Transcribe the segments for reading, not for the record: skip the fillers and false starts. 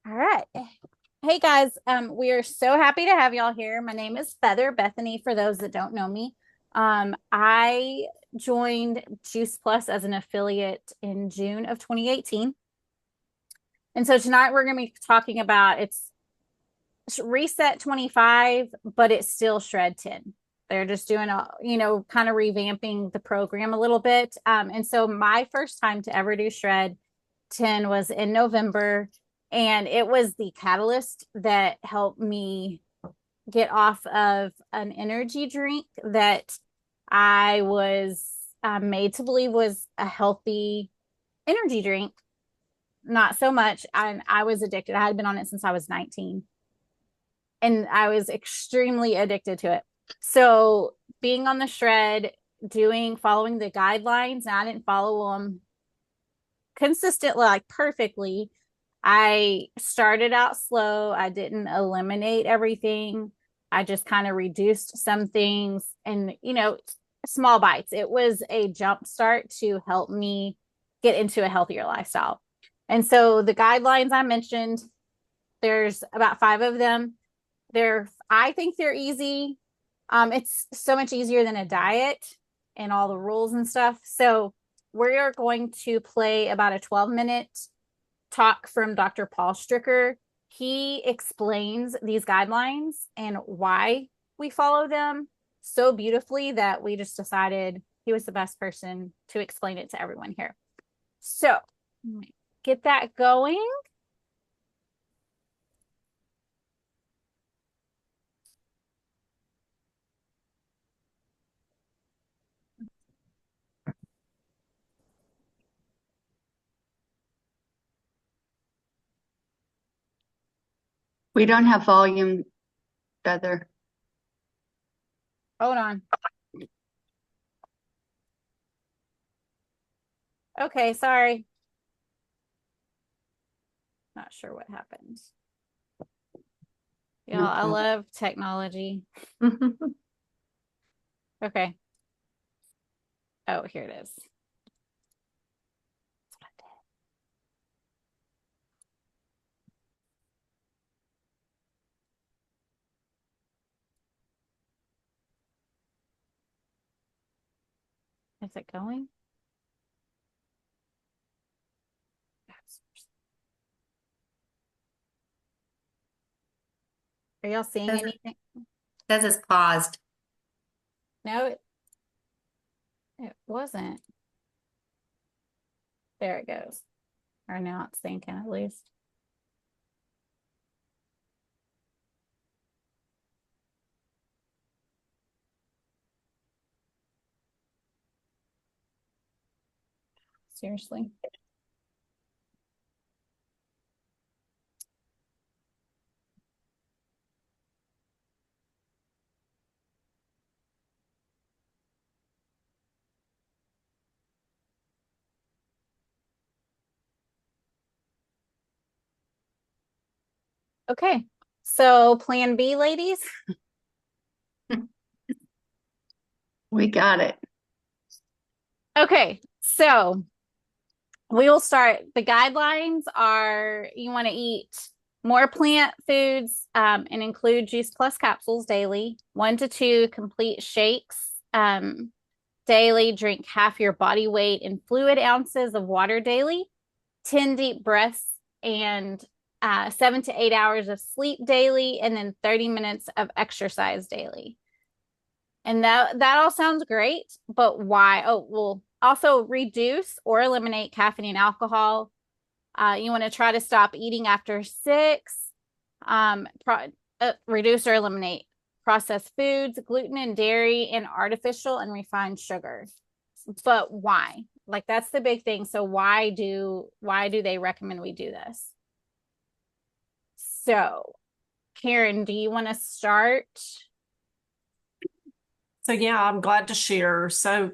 All right. Hey guys, we are so happy to have y'all here. My name is Feather Bethany, for those that don't know me. I joined Juice Plus as an affiliate in June of 2018. And so tonight we're going to be talking about it's Reset 25, but it's still Shred 10. They're just doing kind of revamping the program a little bit. And so my first time to ever do Shred 10 was in November, and it was the catalyst that helped me get off of an energy drink that I was made to believe was a healthy energy drink. Not so much. I was addicted. I had been on it since I was 19, and I was extremely addicted to it. So being on the shred, following the guidelines, and I didn't follow them consistently, like perfectly. I started out slow. I didn't eliminate everything. I just kind of reduced some things and, small bites. It was a jump start to help me get into a healthier lifestyle. And so the guidelines I mentioned, there's about five of them. I think they're easy. It's so much easier than a diet and all the rules and stuff. So we are going to play about a 12-minute talk from Dr. Paul Stricker. He explains these guidelines and why we follow them so beautifully that we just decided he was the best person to explain it to everyone here. So get that going. We don't have volume, Feather. Hold on. Okay, sorry. Not sure what happened. Yeah, No I problem. love technology. Okay. Oh, here it is. Is it going? Are y'all seeing Says, anything? says it's paused. No, it wasn't. There it goes. Or now it's thinking at least. Seriously. Okay. So plan B, ladies. We got it. Okay. So we will start. The guidelines are you want to eat more plant foods and include juice plus capsules daily, 1 to 2 complete shakes daily, drink half your body weight in fluid ounces of water daily, 10 deep breaths, and 7 to 8 hours of sleep daily, and then 30 minutes of exercise daily. And that all sounds great, but why? Oh, well, also reduce or eliminate caffeine and alcohol. You want to try to stop eating after 6. Reduce or eliminate processed foods, gluten and dairy, and artificial and refined sugar. But why? Like that's the big thing. So why do they recommend we do this? So, Karen, do you want to start? So yeah, I'm glad to share. So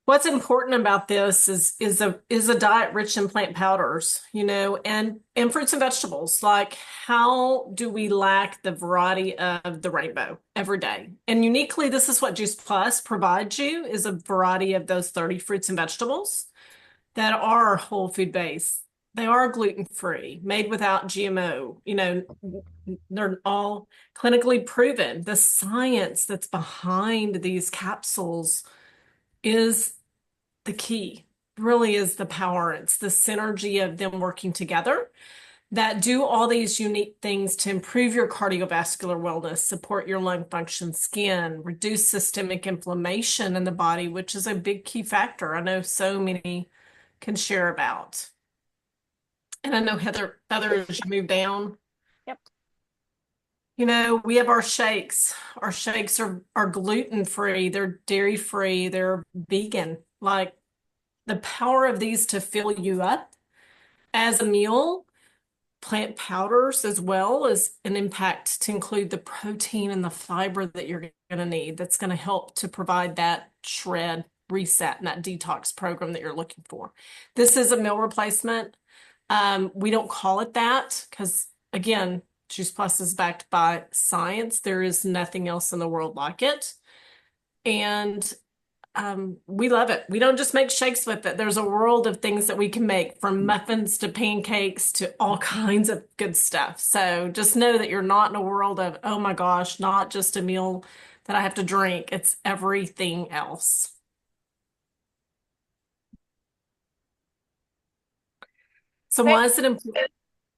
what's important about this is a diet rich in plant powders, and fruits and vegetables. Like how do we lack the variety of the rainbow every day? And uniquely, this is what Juice Plus provides you is a variety of those 30 fruits and vegetables that are whole food based They are gluten-free, made without GMO. They're all clinically proven. The science that's behind these capsules is the key, really is the power. It's the synergy of them working together that do all these unique things to improve your cardiovascular wellness, support your lung function, skin, reduce systemic inflammation in the body, which is a big key factor. I know so many can share about. And I know Heather, as you move down, Yep. we have our shakes. Our shakes are gluten-free, they're dairy-free, they're vegan. Like the power of these to fill you up as a meal, plant powders as well as an impact to include the protein and the fiber that you're going to need. That's going to help to provide that shred, reset, and that detox program that you're looking for. This is a meal replacement. We don't call it that because, again, Juice Plus is backed by science. There is nothing else in the world like it. And we love it. We don't just make shakes with it. There's a world of things that we can make, from muffins to pancakes to all kinds of good stuff. So just know that you're not in a world of, oh my gosh, not just a meal that I have to drink. It's everything else. So why is it important?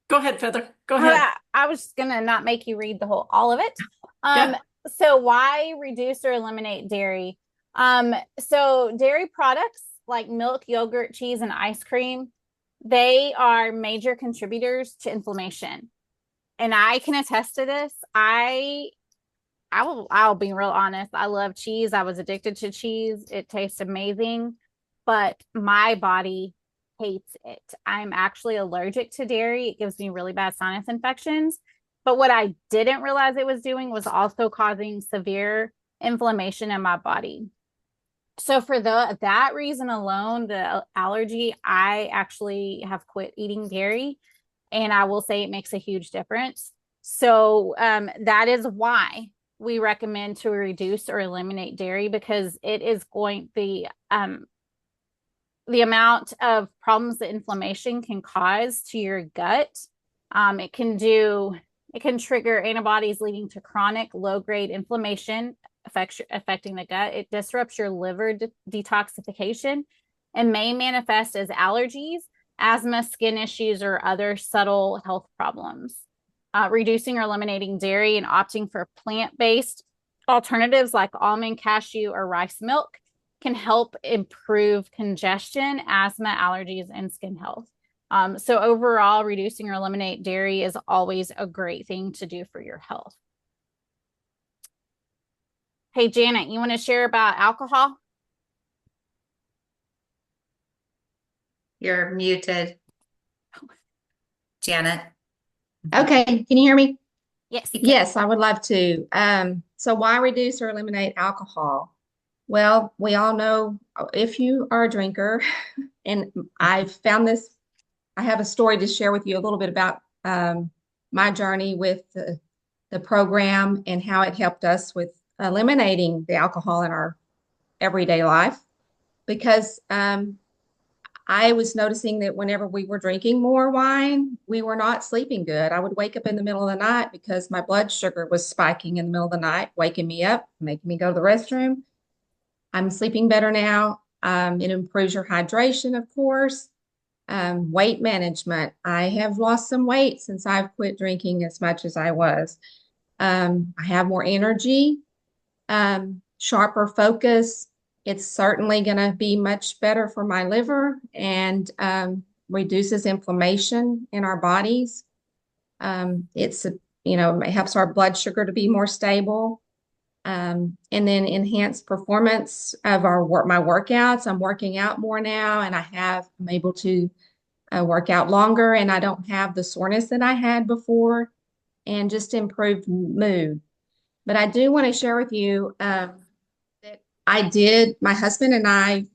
Go ahead, Feather. Go ahead. I was gonna not make you read all of it. Yeah. So why reduce or eliminate dairy? So dairy products like milk, yogurt, cheese, and ice cream, they are major contributors to inflammation. And I can attest to this. I'll be real honest. I love cheese. I was addicted to cheese. It tastes amazing, but my body hates it. I'm actually allergic to dairy. It gives me really bad sinus infections. But what I didn't realize it was doing was also causing severe inflammation in my body. So for that reason alone, the allergy, I actually have quit eating dairy, and I will say it makes a huge difference. So that is why we recommend to reduce or eliminate dairy, because it is going the amount of problems that inflammation can cause to your gut. It can trigger antibodies leading to chronic low-grade inflammation affecting the gut. It disrupts your liver detoxification and may manifest as allergies, asthma, skin issues, or other subtle health problems. Reducing or eliminating dairy and opting for plant-based alternatives like almond, cashew, or rice milk can help improve congestion, asthma, allergies, and skin health. So overall, reducing or eliminate dairy is always a great thing to do for your health. Hey, Janet, you want to share about alcohol? You're muted, Janet. Okay, can you hear me? Yes. Yes, I would love to. So why reduce or eliminate alcohol? Well, we all know if you are a drinker, and I've found this, I have a story to share with you a little bit about my journey with the program and how it helped us with eliminating the alcohol in our everyday life. Because I was noticing that whenever we were drinking more wine, we were not sleeping good. I would wake up in the middle of the night because my blood sugar was spiking in the middle of the night, waking me up, making me go to the restroom. I'm sleeping better now. It improves your hydration, of course. Weight management. I have lost some weight since I've quit drinking as much as I was. I have more energy, sharper focus. It's certainly going to be much better for my liver and reduces inflammation in our bodies. It helps our blood sugar to be more stable. And then enhance performance of my workouts. I'm working out more now, and I'm able to work out longer, and I don't have the soreness that I had before, and just improved mood. But I do want to share with you that my husband and I,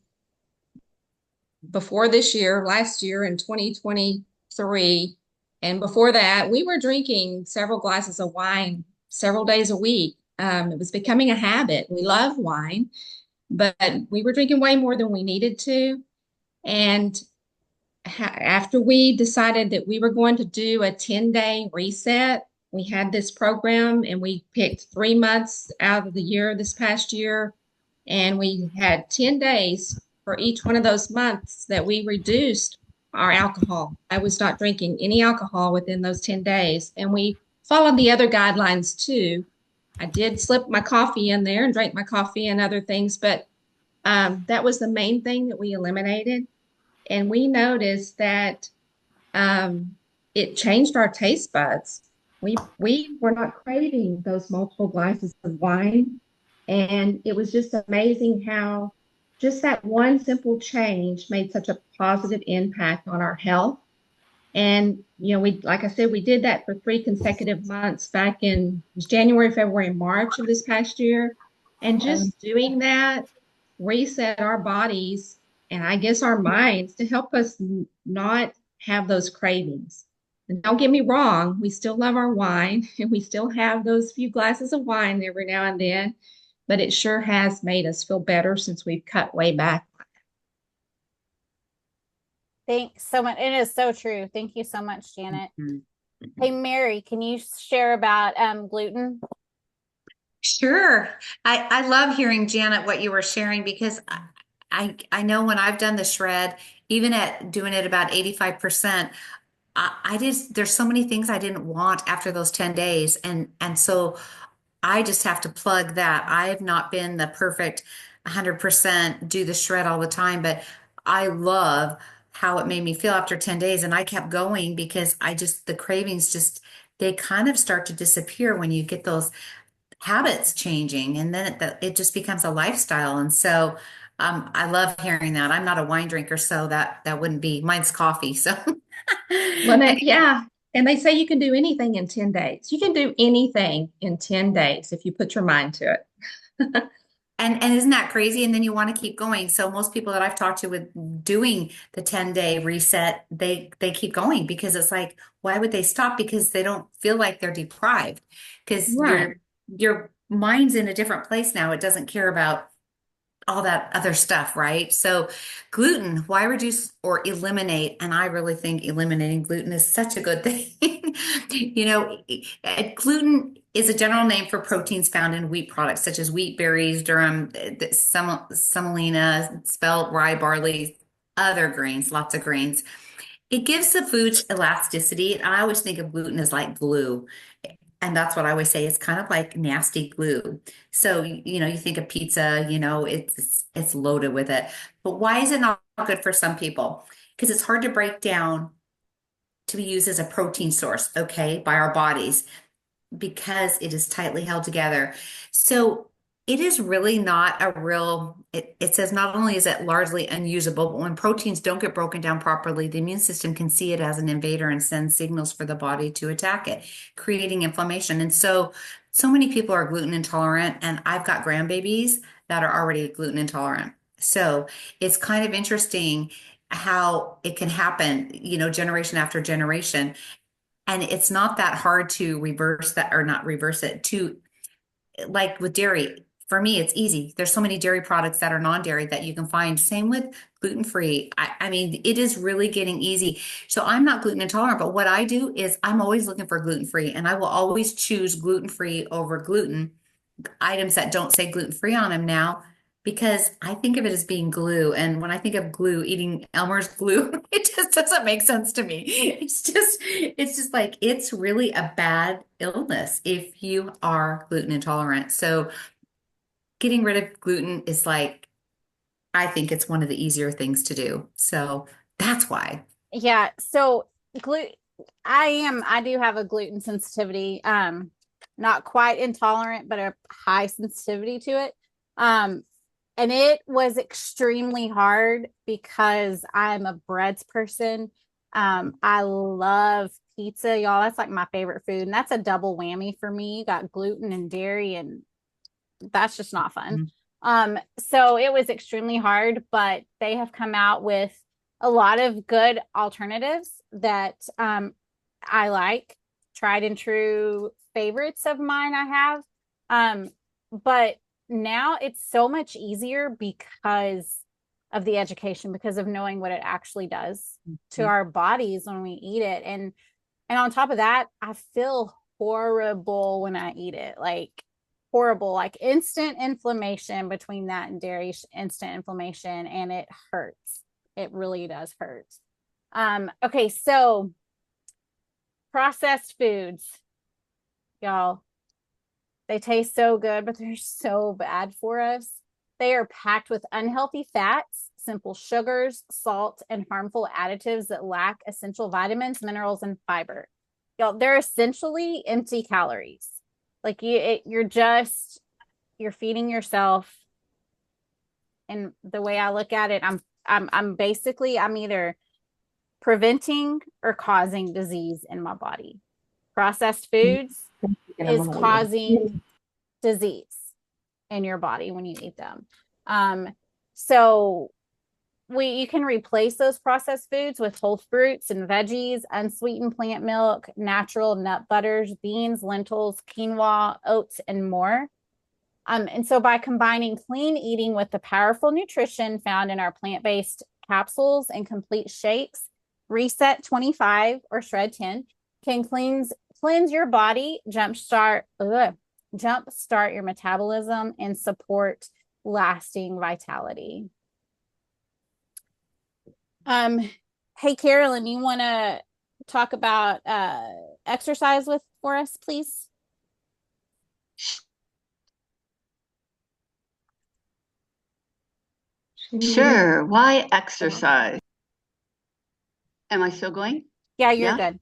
before this year, last year in 2023, and before that, we were drinking several glasses of wine several days a week. It was becoming a habit. We love wine, but we were drinking way more than we needed to. And after we decided that we were going to do a 10-day reset, we had this program and we picked 3 months out of the year this past year. And we had 10 days for each one of those months that we reduced our alcohol. I was not drinking any alcohol within those 10 days. And we followed the other guidelines too. I did slip my coffee in there and drank my coffee and other things, but that was the main thing that we eliminated. And we noticed that um, it changed our taste buds. We were not craving those multiple glasses of wine, and it was just amazing how just that one simple change made such a positive impact on our health. And we, like I said, we did that for 3 consecutive months back in January, February, and March of this past year. And just doing that reset our bodies and I guess our minds to help us not have those cravings. And don't get me wrong, we still love our wine and we still have those few glasses of wine every now and then, but it sure has made us feel better since we've cut way back. Thanks so much. It is so true. Thank you so much, Janet. Mhm. Hey, Mary, can you share about gluten? Sure. I love hearing Janet what you were sharing because I know when I've done the shred, even at doing it about 85%, I just there's so many things I didn't want after those 10 days. And so I just have to plug that. I have not been the perfect 100% do the shred all the time, but I love how it made me feel after 10 days. And I kept going because the cravings just, they kind of start to disappear when you get those habits changing. And then it just becomes a lifestyle. And so I love hearing that. I'm not a wine drinker, so that wouldn't be, mine's coffee. So Well, anyway. yeah. And they say you can do anything in 10 days. You can do anything in 10 days if you put your mind to it. And isn't that crazy? And then you want to keep going. So most people that I've talked to with doing the 10-day reset, they keep going because it's like, why would they stop? Because they don't feel like they're deprived. Because Right. your mind's in a different place now. It doesn't care about all that other stuff, right? So gluten, why reduce or eliminate? And I really think eliminating gluten is such a good thing. Gluten is a general name for proteins found in wheat products such as wheat, berries, durum, semolina, spelt, rye, barley, other grains, lots of grains. It gives the foods elasticity. I always think of gluten as like glue. And that's what I always say. It's kind of like nasty glue. So, you think of pizza, it's loaded with it. But why is it not good for some people? Because it's hard to break down to be used as a protein source, okay, by our bodies because it is tightly held together. So it is really not it says not only is it largely unusable, but when proteins don't get broken down properly, the immune system can see it as an invader and send signals for the body to attack it, creating inflammation. And so many people are gluten intolerant, and I've got grandbabies that are already gluten intolerant. So it's kind of interesting how it can happen, generation after generation. And it's not that hard to reverse that or not reverse it to like with dairy. For me, it's easy. There's so many dairy products that are non-dairy that you can find. Same with gluten-free. I mean, it is really getting easy. So I'm not gluten intolerant, but what I do is I'm always looking for gluten-free and I will always choose gluten-free over gluten items that don't say gluten-free on them now because I think of it as being glue. And when I think of glue, eating Elmer's glue, it just doesn't make sense to me. It's just like it's really a bad illness if you are gluten intolerant. So getting rid of gluten is like, I think it's one of the easier things to do. So that's why. Yeah, so gluten I do have a gluten sensitivity. Not quite intolerant, but a high sensitivity to it. Um, and it was extremely hard because I'm a breads person. I love pizza, y'all. That's like my favorite food, and that's a double whammy for me. You got gluten and dairy, and that's just not fun. Mhm. So it was extremely hard, but they have come out with a lot of good alternatives that I like, tried and true favorites of mine I have. But now it's so much easier because of the education because of knowing what it actually does to our bodies when we eat it. And on top of that, I feel horrible when I eat it. Like horrible, like instant inflammation between that and dairy, instant inflammation, and it hurts. It really does hurt. Okay, so processed foods, y'all, they taste so good, but they're so bad for us. They are packed with unhealthy fats, simple sugars, salt, and harmful additives that lack essential vitamins, minerals, and fiber. Y'all, they're essentially empty calories. Like you're feeding yourself. And the way I look at it, I'm basically, I'm either preventing or causing disease in my body. Processed foods is causing disease in your body when you eat them. So you can replace those processed foods with whole fruits and veggies, unsweetened plant milk, natural nut butters, beans, lentils, quinoa, oats, and more. And so by combining clean eating with the powerful nutrition found in our plant-based capsules and complete shakes, SET25 or Shred 10 can cleanse your body, jumpstart your metabolism, and support lasting vitality. Hey, Carolyn, you want to talk about exercise for us, please? Sure. Why exercise? Am I still going? Yeah, you're Yeah? good.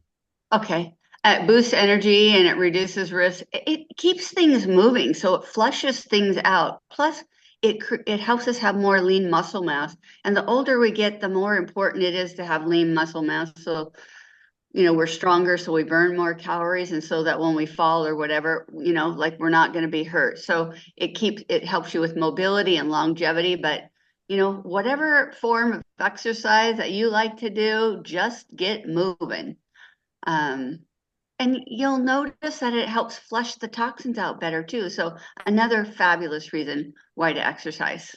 Okay. It boosts energy and it reduces risk. It keeps things moving, so it flushes things out. Plus, it helps us have more lean muscle mass. And the older we get, the more important it is to have lean muscle mass. So, we're stronger, so we burn more calories, and so that when we fall or whatever, like we're not going to be hurt. So it helps you with mobility and longevity, but whatever form of exercise that you like to do, just get moving. And you'll notice that it helps flush the toxins out better too. So another fabulous reason why to exercise.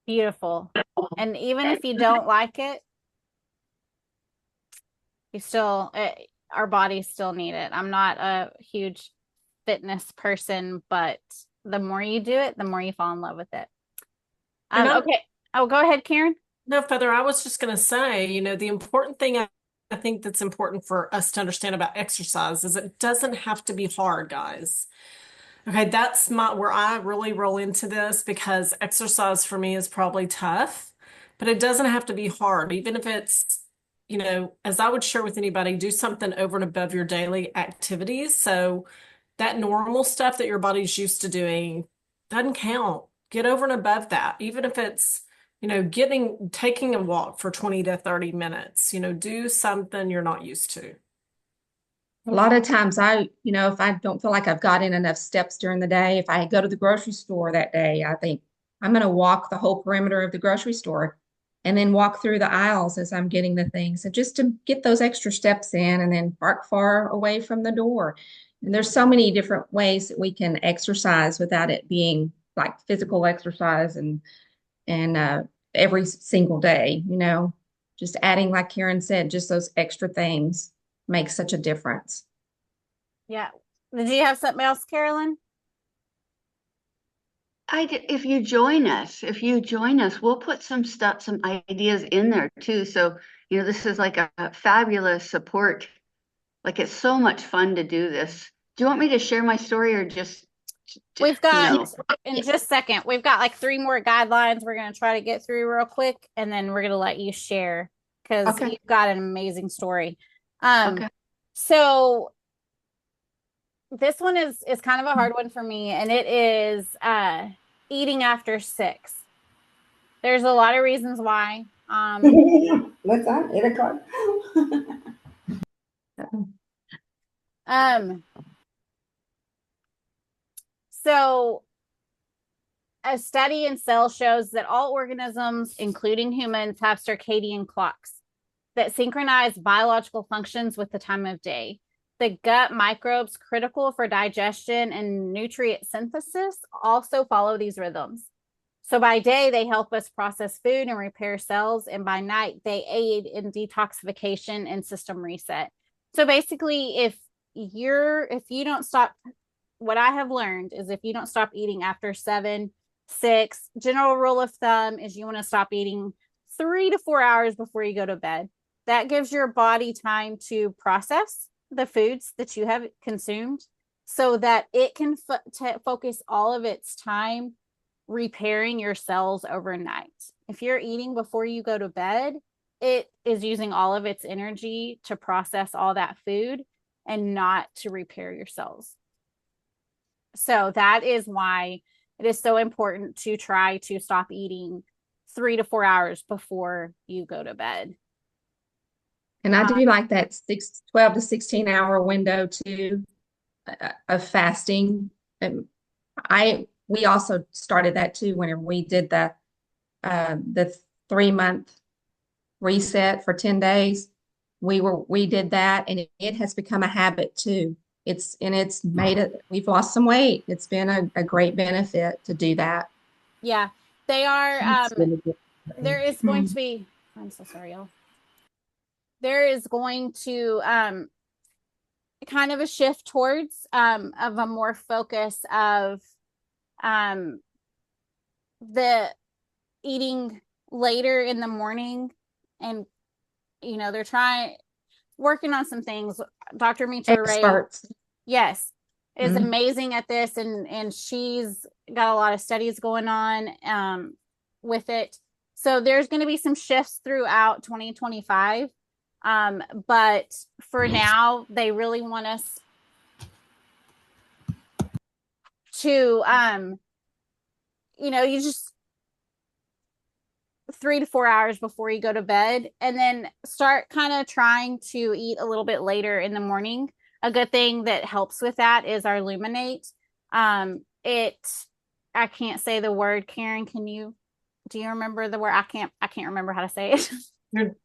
Beautiful. And even if you don't like it, our bodies still need it. I'm not a huge fitness person, but the more you do it, the more you fall in love with it. Okay. Oh, go ahead, Karen. No, Feather, I was just going to say, the important thing I think that's important for us to understand about exercise is it doesn't have to be hard, guys. Okay, that's where I really roll into this, because exercise for me is probably tough, but it doesn't have to be hard. Even if it's, as I would share with anybody, do something over and above your daily activities. So that normal stuff that your body's used to doing doesn't count. Get over and above that. Even if it's, taking a walk for 20 to 30 minutes, do something you're not used to. A lot of times if I don't feel like I've got in enough steps during the day, if I go to the grocery store that day, I think I'm going to walk the whole perimeter of the grocery store and then walk through the aisles as I'm getting the things. And just to get those extra steps in and then park far away from the door. And there's so many different ways that we can exercise without it being like physical exercise and every single day, just adding, like Karen said, just those extra things makes such a difference. Yeah. Did you have something else, Carolyn? If you join us, we'll put some ideas in there too. So, this is like a fabulous support. Like, it's so much fun to do this. Do you want me to share my story or just We've got, in just a second, we've got like 3 more guidelines we're going to try to get through real quick, and then we're going to let you share because you've got an amazing story. So this one is kind of a hard one for me, and it is eating after 6. There's a lot of reasons why. What's that? 8 o'clock. So a study in Cell shows that all organisms, including humans, have circadian clocks that synchronize biological functions with the time of day. The gut microbes critical for digestion and nutrient synthesis also follow these rhythms. So by day, they help us process food and repair cells. And by night, they aid in detoxification and system reset. So basically, if you don't stop, what I have learned is if you don't stop eating after 7, 6, general rule of thumb is you want to stop eating 3 to 4 hours before you go to bed. That gives your body time to process the foods that you have consumed so that it can focus all of its time repairing your cells overnight. If you're eating before you go to bed, it is using all of its energy to process all that food and not to repair your cells. So that is why it is so important to try to stop eating 3 to 4 hours before you go to bed. And I do like that 12 to 16 hour window too, of fasting. And we also started that too whenever we did the 3-month reset for 10 days. We did that, and it has become a habit too. It's made it, we've lost some weight. It's been a great benefit to do that. Yeah, they are. It's really good. There is going to be, I'm so sorry, y'all. There is going to kind of a shift towards of a more focus of the eating later in the morning. And they're working on some things. Dr. Mitra Ray, Experts. yes, is amazing at this, and she's got a lot of studies going on with it. So there's going to be some shifts throughout 2025. But for now, they really want us to, you just 3 to 4 hours before you go to bed, and then start kind of trying to eat a little bit later in the morning. A good thing that helps with that is our Luminate. I can't say the word. Karen, do you remember the word? I can't remember how to say it.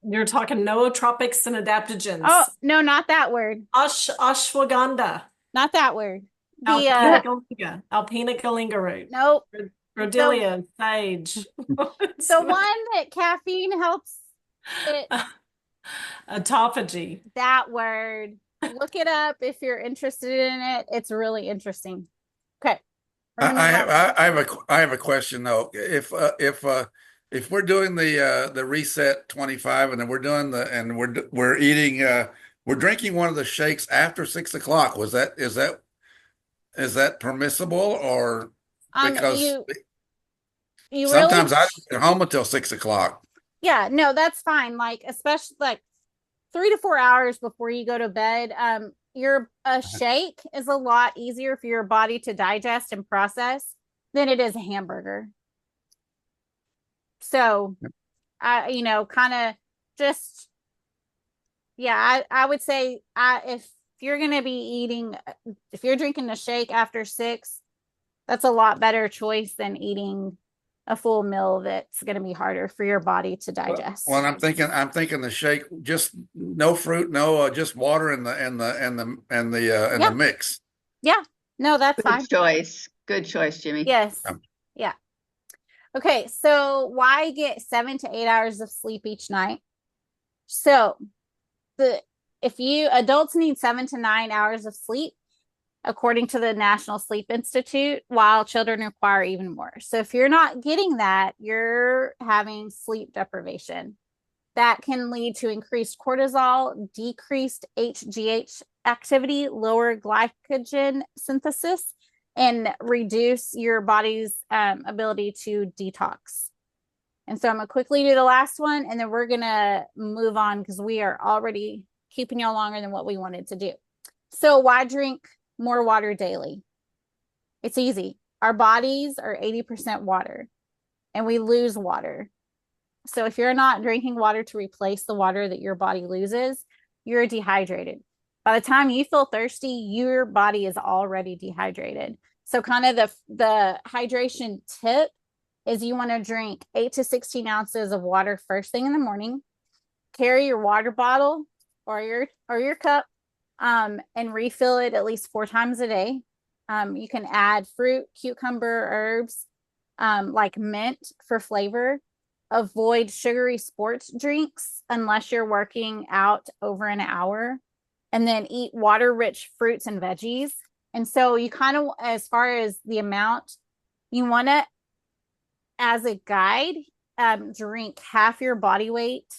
You're talking nootropics and adaptogens. Oh, no, not that word. Ashwagandha. Not that word. Alpina galinga root. Nope. Rhodelia, sage. The one that caffeine helps it. Autophagy. That word. Look it up if you're interested in it. It's really interesting. Okay. I have a question though. If we're doing the reset 25 and then we're eating we're drinking one of the shakes after 6 o'clock, is that permissible, or because you sometimes really I don't get home until 6 o'clock. Yeah, no, that's fine. Like, especially like 3 to 4 hours before you go to bed. A shake is a lot easier for your body to digest and process than it is a hamburger. So, kind of just, yeah, I would say if you're going to be if you're drinking a shake after 6, that's a lot better choice than eating a full meal that's going to be harder for your body to digest. Well, I'm thinking the shake, just no fruit, no, just water and the mix. Yeah, no, that's Good fine. Good choice, Jimmy. Yes. Yeah. Okay, so why get 7 to 8 hours of sleep each night? So adults need 7 to 9 hours of sleep, according to the National Sleep Institute, while children require even more. So if you're not getting that, you're having sleep deprivation. That can lead to increased cortisol, decreased HGH activity, lower glycogen synthesis, and reduce your body's ability to detox. And so I'm going to quickly do the last one, and then we're going to move on because we are already keeping y'all longer than what we wanted to do. So why drink more water daily? It's easy. Our bodies are 80% water, and we lose water. So if you're not drinking water to replace the water that your body loses, you're dehydrated. By the time you feel thirsty, your body is already dehydrated. So kind of the hydration tip is you want to drink 8 to 16 ounces of water first thing in the morning. Carry your water bottle or your cup and refill it at least 4 times a day. You can add fruit, cucumber, herbs, like mint for flavor. Avoid sugary sports drinks unless you're working out over an hour. And then eat water-rich fruits and veggies. And so you kind of, as far as the amount, you want to, as a guide, drink half your body weight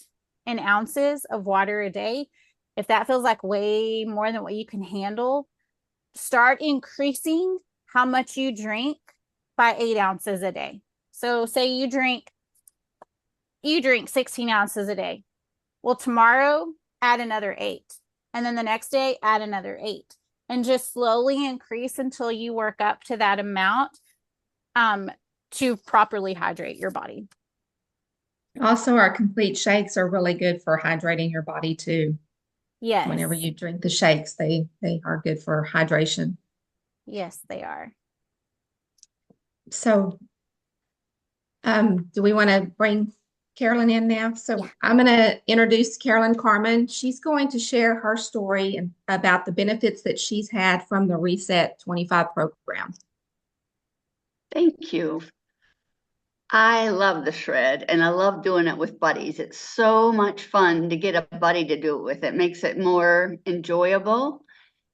in ounces of water a day. If that feels like way more than what you can handle, start increasing how much you drink by 8 ounces a day. So say you drink 16 ounces a day. Well, tomorrow add another 8. And then the next day add another 8. And just slowly increase until you work up to that amount to properly hydrate your body. Also, our complete shakes are really good for hydrating your body too. Yes. Whenever you drink the shakes, they are good for hydration. Yes, they are. So, do we want to bring Carolyn in now? So I'm going to introduce Carolyn Carmen. She's going to share her story about the benefits that she's had from the Reset 25 program. Thank you. I love the shred and I love doing it with buddies. It's so much fun to get a buddy to do it with. It makes it more enjoyable,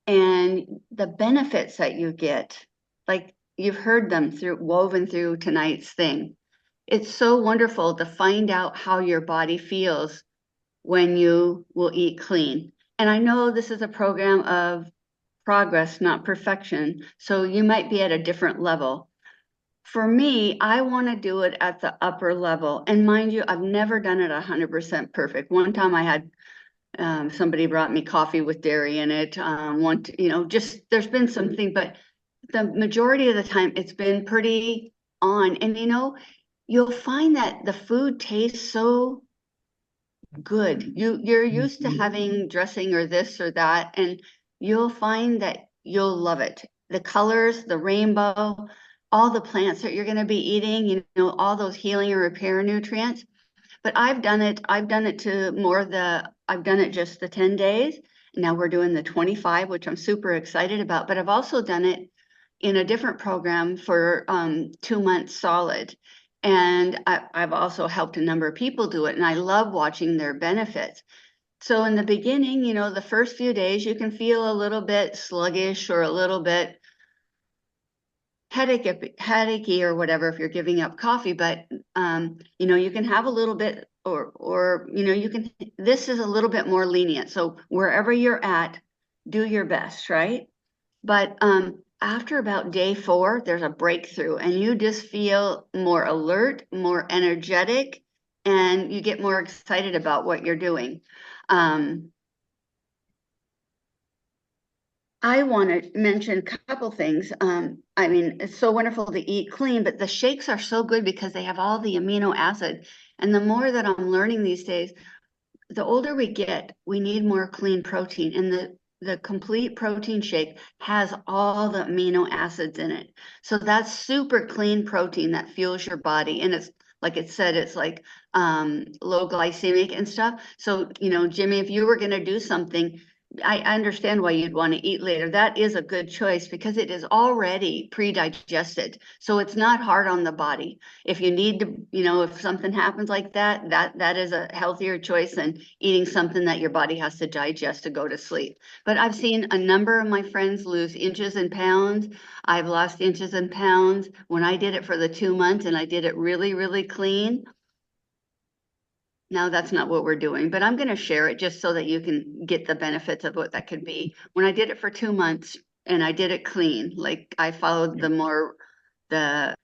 and the benefits that you get, like you've heard them woven through tonight's thing. It's so wonderful to find out how your body feels when you will eat clean. And I know this is a program of progress, not perfection. So you might be at a different level. For me, I want to do it at the upper level. And mind you, I've never done it 100% perfect. One time I had somebody brought me coffee with dairy in it. Just there's been something, but the majority of the time it's been pretty on. And you'll find that the food tastes so good. You're used to having dressing or this or that, and you'll find that you'll love it. The colors, the rainbow, all the plants that you're going to be eating, all those healing and repair nutrients. But I've done it to I've done it just the 10 days. Now we're doing the 25, which I'm super excited about. But I've also done it in a different program for 2 months solid. And I've also helped a number of people do it. And I love watching their benefits. So in the beginning, the first few days, you can feel a little bit sluggish or a little bit headachy or whatever if you're giving up coffee, but you can have a little bit or this is a little bit more lenient. So wherever you're at, do your best, right? But after about day 4, there's a breakthrough and you just feel more alert, more energetic, and you get more excited about what you're doing. I want to mention a couple things. It's so wonderful to eat clean, but the shakes are so good because they have all the amino acid. And the more that I'm learning these days, the older we get, we need more clean protein. And the complete protein shake has all the amino acids in it. So that's super clean protein that fuels your body. And it's like it said, it's like low glycemic and stuff. So, Jimmy, if you were going to do something, I understand why you'd want to eat later. That is a good choice because it is already pre-digested. So it's not hard on the body. If you need to, if something happens like that is a healthier choice than eating something that your body has to digest to go to sleep. But I've seen a number of my friends lose inches and pounds. I've lost inches and pounds when I did it for the 2 months and I did it really, really clean. Now that's not what we're doing, but I'm going to share it just so that you can get the benefits of what that could be. When I did it for 2 months and I did it clean, like I followed not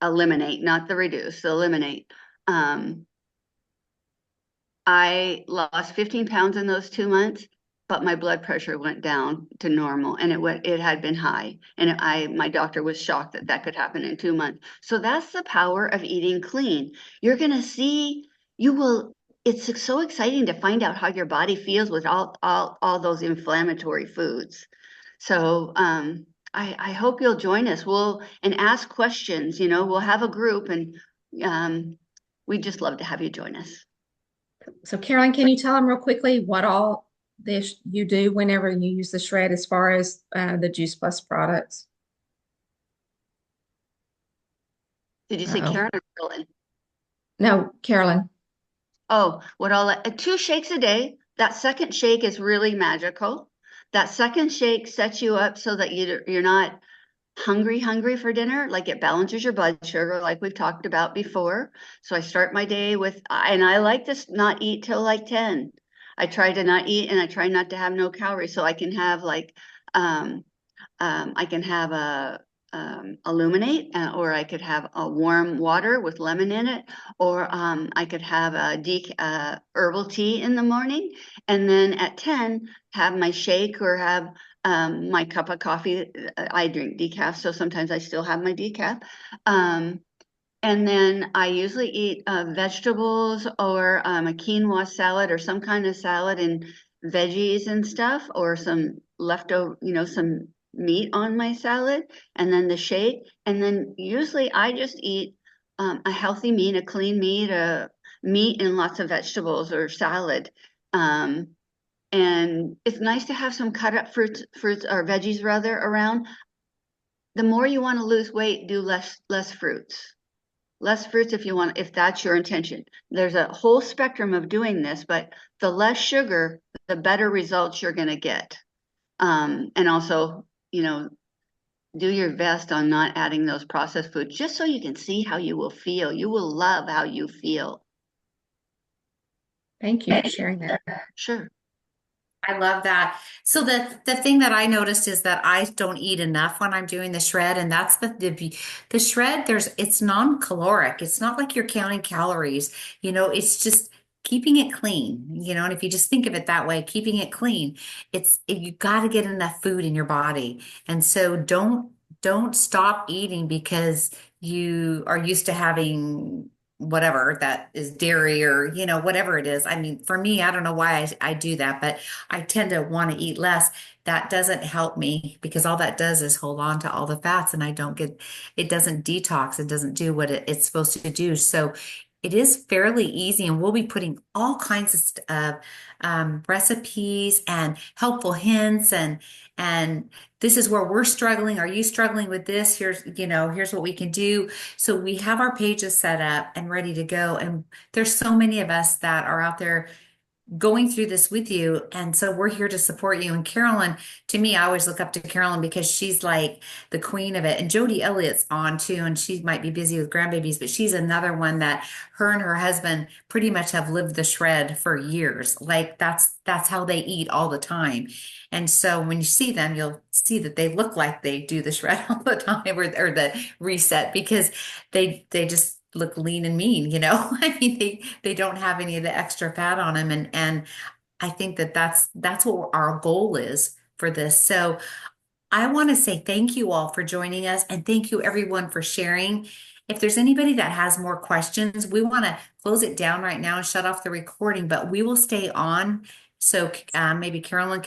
eliminate, not the reduce, the eliminate. I lost 15 pounds in those 2 months, but my blood pressure went down to normal and it had been high. And my doctor was shocked that could happen in 2 months. So that's the power of eating clean. You're going to see, it's so exciting to find out how your body feels with all those inflammatory foods. So I hope you'll join us. And ask questions. We'll have a group, and we'd just love to have you join us. So Carolyn, can you tell them real quickly what all this you do whenever you use the shred as far as the Juice Plus products? Did you say Uh-oh. Karen or Carolyn? No, Carolyn. Oh, what all, 2 shakes a day. That second shake is really magical. That second shake sets you up so that you're not hungry for dinner. Like it balances your blood sugar, like we've talked about before. So I start my day with, and I like to not eat till like 10. I try to not eat and I try not to have no calories so I can have like, I can have a illuminate, or I could have a warm water with lemon in it, or I could have a herbal tea in the morning, and then at 10 have my shake or have my cup of coffee. I drink decaf, so sometimes I still have my decaf. And then I usually eat vegetables or a quinoa salad or some kind of salad and veggies and stuff, or some leftover, some meat on my salad, and then the shake. And then usually I just eat a healthy meat, a clean meat, a meat and lots of vegetables or salad. Um, and it's nice to have some cut up fruits or veggies rather around. The more you want to lose weight, do less fruits. Less fruits if that's your intention. There's a whole spectrum of doing this, but the less sugar, the better results you're going to get. And also, do your best on not adding those processed foods, just so you can see how you will feel. You will love how you feel. Thank you for sharing that. Sure. I love that. So the thing that I noticed is that I don't eat enough when I'm doing the shred, and that's the shred. It's non-caloric. It's not like you're counting calories. It's just keeping it clean. And if you just think of it that way, keeping it clean, you got to get enough food in your body, and so don't stop eating because you are used to having whatever that is dairy or whatever it is. I mean, for me, I don't know why I do that, but I tend to want to eat less. That doesn't help me because all that does is hold on to all the fats and it doesn't detox. It doesn't do what it's supposed to do. So it is fairly easy, and we'll be putting all kinds of recipes and helpful hints, and this is where we're struggling. Are you struggling with this? Here's what we can do. So we have our pages set up and ready to go. And there's so many of us that are out there going through this with you. And so we're here to support you. And Carolyn, to me, I always look up to Carolyn because she's like the queen of it. And Jody Elliott's on too, and she might be busy with grandbabies, but she's another one that her and her husband pretty much have lived the shred for years. Like that's how they eat all the time. And so when you see them, you'll see that they look like they do the shred all the time, or the reset, because they just look lean and mean. I mean, they don't have any of the extra fat on them, and I think that's what our goal is for this. So I want to say thank you all for joining us, and thank you everyone for sharing. If there's anybody that has more questions, we want to close it down right now and shut off the recording, but we will stay on. So maybe Carolyn